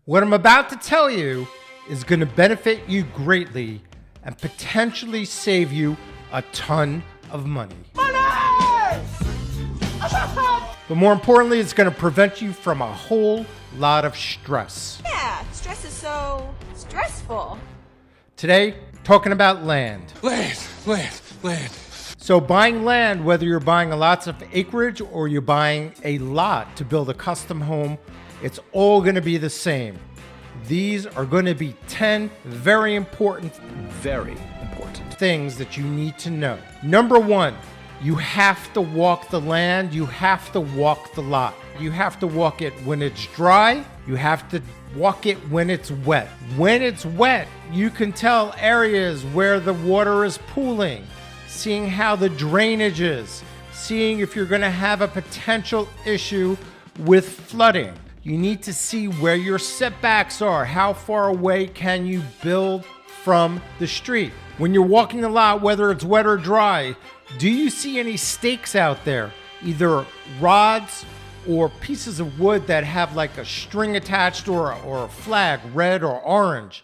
What I'm about to tell you is going to benefit you greatly and potentially save you a ton of money. But more importantly, it's going to prevent you from a whole lot of stress. Yeah, stress is so stressful. Today, talking about land. Land. So buying land, whether you're buying lots of acreage or you're buying a lot to build a custom home, it's all going to be the same. These are going to be 10 very important things that you need to know. Number one, you have to walk the land. You have to walk the lot. You have to walk it when it's dry. You have to walk it when it's wet. When it's wet, you can tell areas where the water is pooling, seeing how the drainage is, seeing if you're going to have a potential issue with flooding. You need to see where your setbacks are. How far away can you build from the street? When you're walking the lot, whether it's wet or dry, do you see any stakes out there? Either rods or pieces of wood that have like a string attached or a flag, red or orange.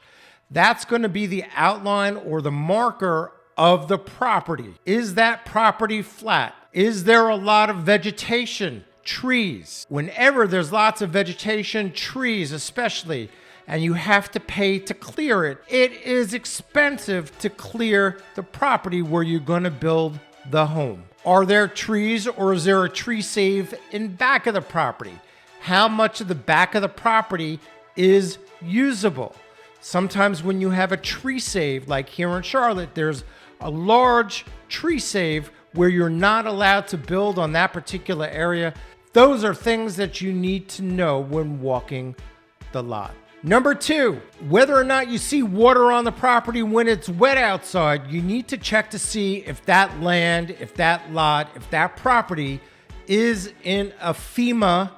That's going to be the outline or the marker of the property. Is that property flat? Is there a lot of vegetation? Trees. Whenever there's lots of vegetation, trees especially, and you have to pay to clear it, it is expensive to clear the property where you're going to build the home. Are there trees or is there a tree save in back of the property? How much of the back of the property is usable? Sometimes when you have a tree save, like here in Charlotte, there's a large tree save where you're not allowed to build on that particular area. Those are things that you need to know when walking the lot. Number two, whether or not you see water on the property when it's wet outside, you need to check to see if that land, if that lot, if that property is in a FEMA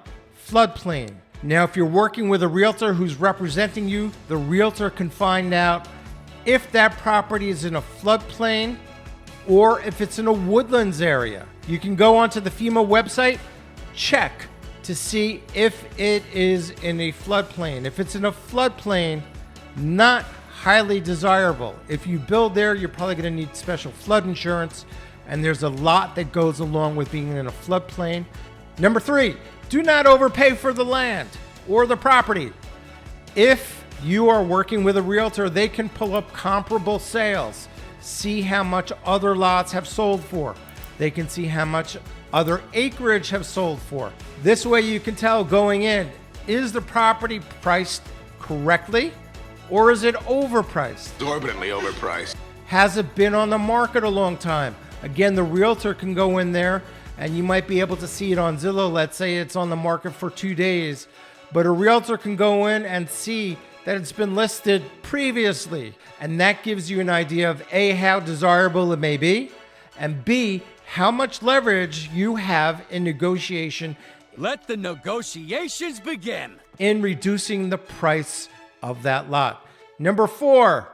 floodplain. Now, if you're working with a realtor who's representing you, the realtor can find out if that property is in a floodplain or if it's in a woodlands area. You can go onto the FEMA website, check to see if it is in a floodplain. If it's in a floodplain, not highly desirable. If you build there, you're probably going to need special flood insurance, and there's a lot that goes along with being in a floodplain. Number three, do not overpay for the land or the property. If you are working with a realtor, they can pull up comparable sales, see how much other lots have sold for. They can see how much other acreage have sold for. This way you can tell going in, is the property priced correctly or is it overpriced? Exorbitantly overpriced. Has it been on the market a long time? Again, the realtor can go in there and you might be able to see it on Zillow. Let's say it's on the market for 2 days, but a realtor can go in and see that it's been listed previously. And that gives you an idea of A, how desirable it may be, and B, how much leverage you have in negotiation. Let the negotiations begin. In reducing the price of that lot. Number four,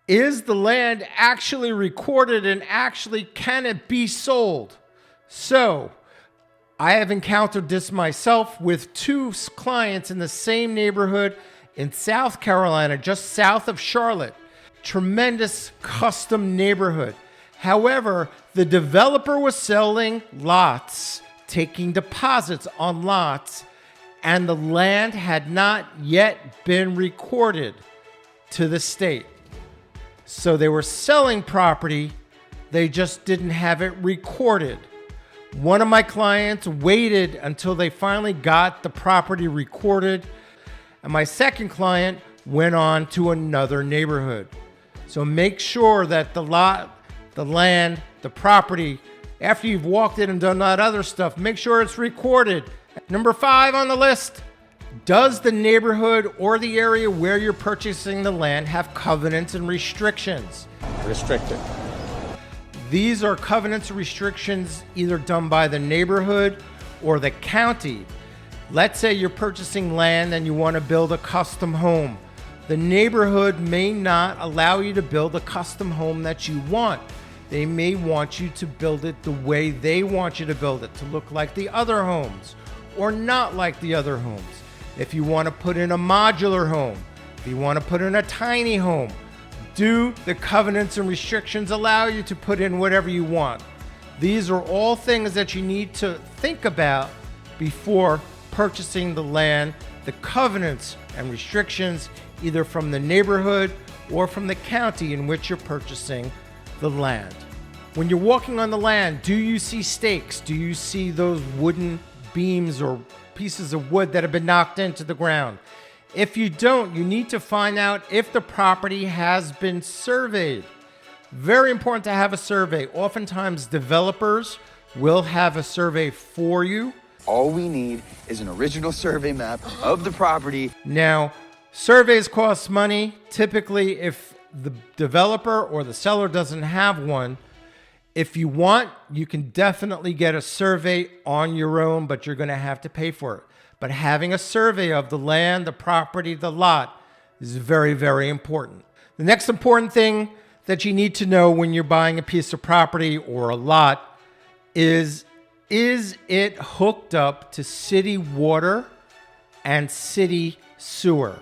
is the land actually recorded and actually can it be sold? So, I have encountered this myself with two clients in the same neighborhood in South Carolina, just south of Charlotte. Tremendous custom neighborhood. However, the developer was selling lots, taking deposits on lots, and the land had not yet been recorded to the state. So they were selling property, they just didn't have it recorded. One of my clients waited until they finally got the property recorded, and my second client went on to another neighborhood. So make sure that the lot, the land, the property, after you've walked it and done that other stuff, make sure it's recorded. Number five on the list, does the neighborhood or the area where you're purchasing the land have covenants and restrictions? Restricted. These are covenants and restrictions either done by the neighborhood or the county. Let's say you're purchasing land and you want to build a custom home. The neighborhood may not allow you to build a custom home that you want. They may want you to build it the way they want you to build it, to look like the other homes or not like the other homes. if you want to put in a modular home, if you want to put in a tiny home, do the covenants and restrictions allow you to put in whatever you want? These are all things that you need to think about before purchasing the land. The covenants and restrictions, either from the neighborhood or from the county in which you're purchasing the land. When you're walking on the land, do you see stakes? Do you see those wooden beams or pieces of wood that have been knocked into the ground? If you don't, you need to find out if the property has been surveyed. Very important to have a survey. Oftentimes, developers will have a survey for you. All we need is an original survey map of the property. Now, surveys cost money. Typically, if the developer or the seller doesn't have one, if you want, you can definitely get a survey on your own, but you're going to have to pay for it. But having a survey of the land, the property, the lot is very, very important. The next important thing that you need to know when you're buying a piece of property or a lot is it hooked up to city water and city sewer?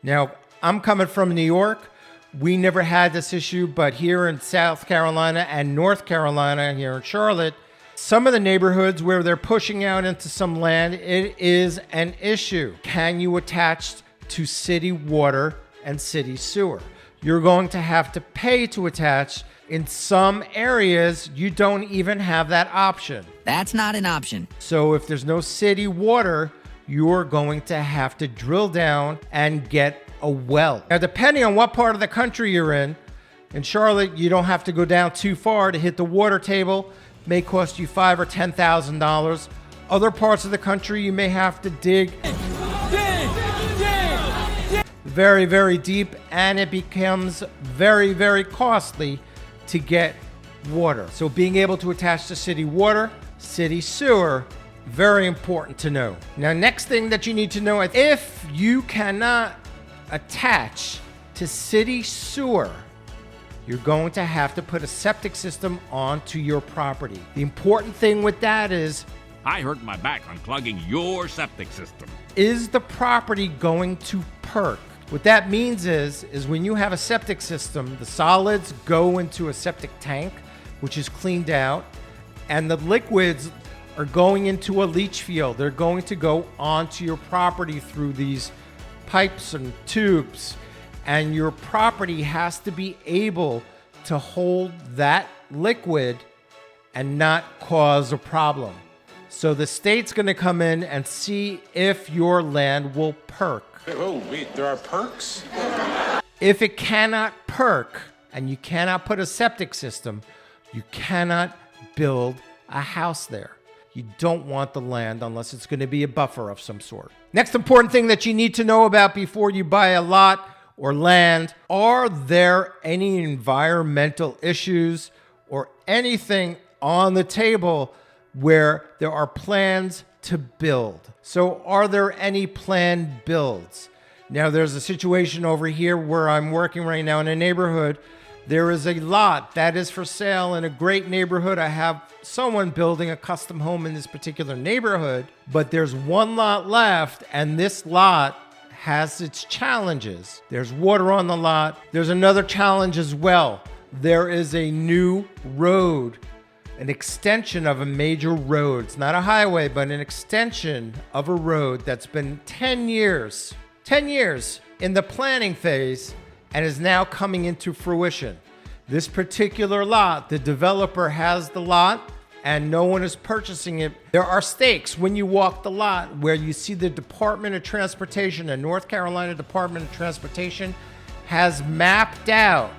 Now, I'm coming from New York. We never had this issue, but here in South Carolina and North Carolina, here in Charlotte, some of the neighborhoods where they're pushing out into some land, it is an issue. Can you attach to city water and city sewer? You're going to have to pay to attach. In some areas, you don't even have that option. That's not an option. So if there's no city water, you're going to have to drill down and get a well. Now, depending on what part of the country you're in Charlotte, you don't have to go down too far to hit the water table. It may cost you $5,000 or $10,000. Other parts of the country, you may have to dig very, very deep, and it becomes very, very costly to get water. So being able to attach to city water, city sewer, very important to know. Now, next thing that you need to know, if you cannot attach to city sewer, you're going to have to put a septic system onto your property. The important thing with that is, I hurt my back unclogging your septic system. is the property going to perk? What that means is when you have a septic system, the solids go into a septic tank, which is cleaned out, and the liquids are going into a leach field. They're going to go onto your property through these pipes and tubes, and your property has to be able to hold that liquid and not cause a problem. So the state's going to come in and see if your land will perk. Oh, wait, there are perks? If it cannot perk and you cannot put a septic system, you cannot build a house there. You don't want the land unless it's going to be a buffer of some sort. Next important thing that you need to know about before you buy a lot or land, are there any environmental issues or anything on the table where there are plans to build? So are there any planned builds? Now, there's a situation over here where I'm working right now in a neighborhood. There is a lot that is for sale in a great neighborhood. I have someone building a custom home in this particular neighborhood, but there's one lot left, and this lot has its challenges. There's water on the lot. There's another challenge as well. There is a new road, an extension of a major road. It's not a highway, but an extension of a road that's been 10 years in the planning phase and is now coming into fruition. This particular lot, the developer has the lot and no one is purchasing it. There are stakes when you walk the lot where you see the Department of Transportation, the North Carolina Department of Transportation has mapped out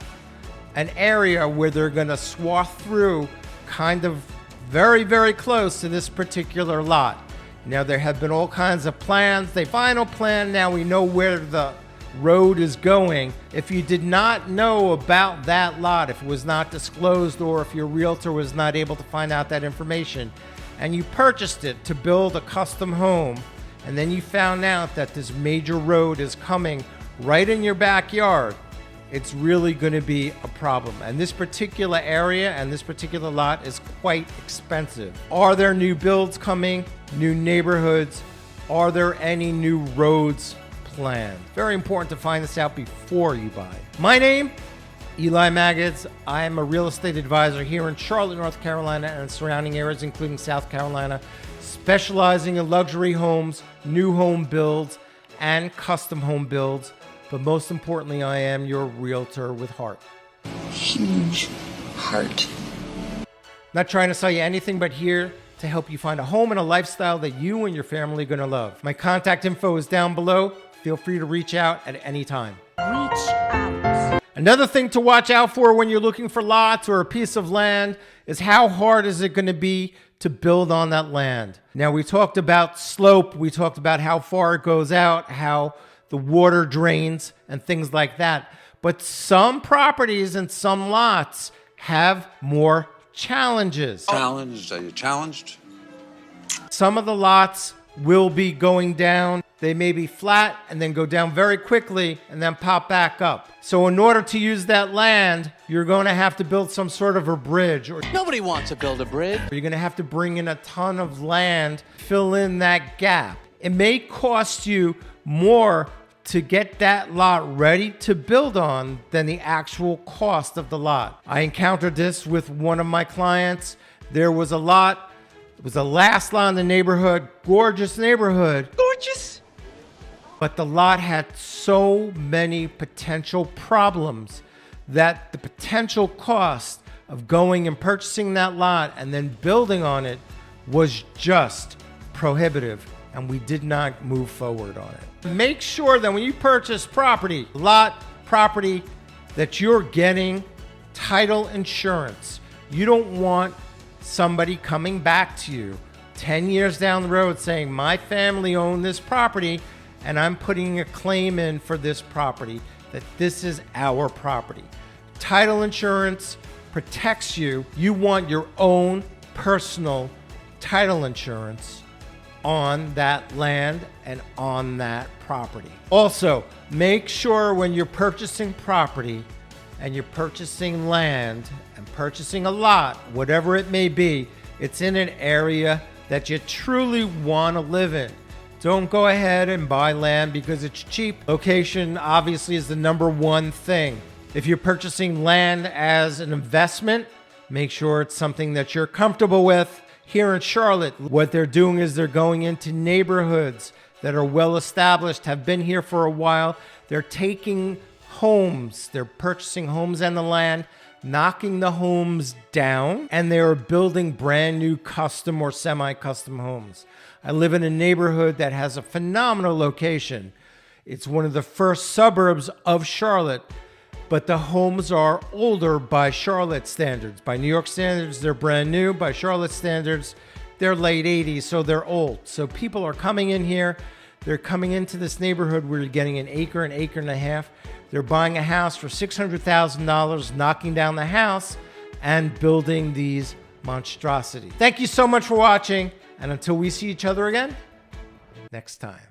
an area where they're going to swath through kind of very, very close to this particular lot. Now, there have been all kinds of plans. The final plan, now we know where the road is going. If you did not know about that lot, if it was not disclosed, or if your realtor was not able to find out that information, and you purchased it to build a custom home, and then you found out that this major road is coming right in your backyard, it's really going to be a problem. And this particular area and this particular lot is quite expensive. Are there new builds coming? New neighborhoods? Are there any new roads planned? Very important to find this out before you buy. My name, Eli Magids. I am a real estate advisor here in Charlotte, North Carolina, and surrounding areas, including South Carolina, specializing in luxury homes, new home builds, and custom home builds. But most importantly, I am your realtor with heart. Huge heart. Not trying to sell you anything, but here to help you find a home and a lifestyle that you and your family are going to love. My contact info is down below. Feel free to reach out at any time. Reach out. Another thing to watch out for when you're looking for lots or a piece of land is how hard is it going to be to build on that land. Now, we talked about slope. We talked about how far it goes out, how the water drains and things like that. But some properties and some lots have more challenges. Challenged? Are you challenged? Some of the lots will be going down. They may be flat and then go down very quickly and then pop back up. So in order to use that land, you're going to have to build some sort of a bridge, or Nobody wants to build a bridge. you're going to have to bring in a ton of land, fill in that gap. It may cost you more to get that lot ready to build on than the actual cost of the lot. I encountered this with one of my clients. There was a lot, it was the last lot in the neighborhood, gorgeous neighborhood. Gorgeous. But the lot had so many potential problems that the potential cost of going and purchasing that lot and then building on it was just prohibitive, and we did not move forward on it. Make sure that when you purchase property, that you're getting title insurance. You don't want somebody coming back to you 10 years down the road saying, my family owned this property and I'm putting a claim in for this property, that this is our property. Title insurance protects you. You want your own personal title insurance on that land and on that property. Also, make sure when you're purchasing property and you're purchasing land and purchasing a lot, whatever it may be, it's in an area that you truly want to live in. Don't go ahead and buy land because it's cheap. Location obviously is the number one thing. If you're purchasing land as an investment, make sure it's something that you're comfortable with. Here in Charlotte, what they're doing is they're going into neighborhoods that are well established, have been here for a while. They're taking homes, they're purchasing homes and the land, knocking the homes down, and they're building brand new custom or semi-custom homes. I live in a neighborhood that has a phenomenal location. It's one of the first suburbs of Charlotte, but the homes are older by Charlotte standards. By New York standards, they're brand new. By Charlotte standards, they're late 80s, so they're old. So people are coming in here. They're coming into this neighborhood where you're getting an acre and a half. They're buying a house for $600,000, knocking down the house, and building these monstrosities. Thank you so much for watching, and until we see each other again, next time.